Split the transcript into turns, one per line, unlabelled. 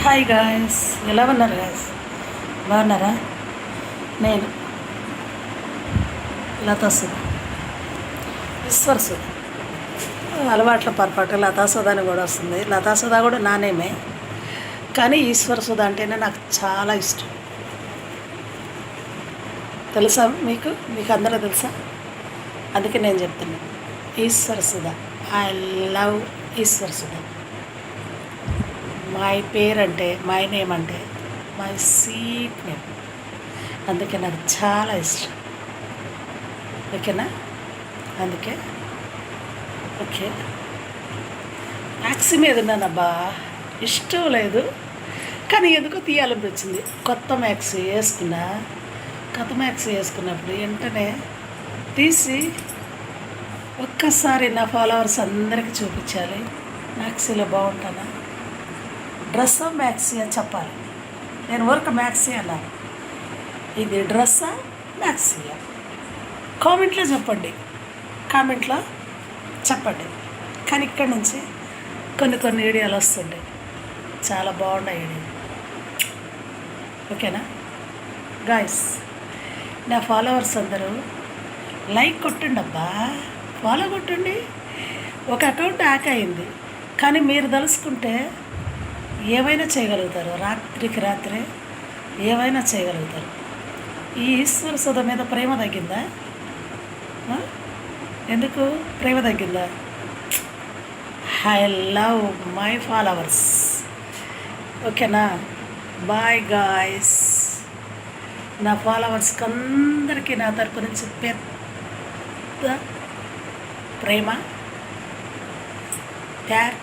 Hi guys, ఎలా ఉన్నారు guys? బాగున్నారా? నేను లతా సుధ, ఈశ్వర సుధ. అలవాట్ల పొరపాటు లతా సుధ అని కూడా వస్తుంది. లతా సుధ కూడా నా నేమే, కానీ ఈశ్వర సుధ అంటేనే నాకు చాలా ఇష్టం. తెలుసా మీకు? మీకు అందరూ తెలుసా? అందుకే నేను చెప్తున్నాను, Eshwara Sudha. I love Eshwara Sudha. My పేరు అంటే, మై నేమ్ అంటే మై స్వీట్ నేమ్. అందుకే నాకు చాలా ఇష్టం. ఓకేనా? అందుకే ఓకే. మ్యాక్సీ మీద ఉన్నానబ్బా, ఇష్టం లేదు కానీ ఎందుకో తీయాలనిపించింది. కొత్త మ్యాక్సీ వేసుకున్నప్పుడు వెంటనే తీసి ఒక్కసారి నా ఫాలోవర్స్ అందరికీ చూపించాలి. మ్యాక్సీలో బాగుంటానా, డ్రెస్సా మ్యాక్సీ అని చెప్పాలి. నేను వర్క్ మ్యాక్సీ అన్నాను, ఇది డ్రెస్సా మ్యాక్సీయా? కామెంట్లో చెప్పండి. కానీ ఇక్కడి నుంచి కొన్ని వీడియోలు వస్తుండే, చాలా బాగున్నాయి వీడియో. ఓకేనా గాయస్? నా ఫాలోవర్స్ అందరూ లైక్ కొట్టండి అబ్బా, ఫాలో కొట్టండి. ఒక అకౌంట్ హ్యాక్ అయింది, కానీ మీరు తెలుసుకుంటే ఏమైనా చేయగలుగుతారు. రాత్రికి రాత్రే ఏమైనా చేయగలుగుతారు. ఈ ఈశ్వర సుధ మీద ప్రేమ తగ్గిందా? ఎందుకు ప్రేమ తగ్గిందా? I love my followers. ఓకేనా? Bye guys. నా ఫాలోవర్స్కి అందరికీ నా తరపు నుంచి పెద్ద ప్రేమ, ప్యార్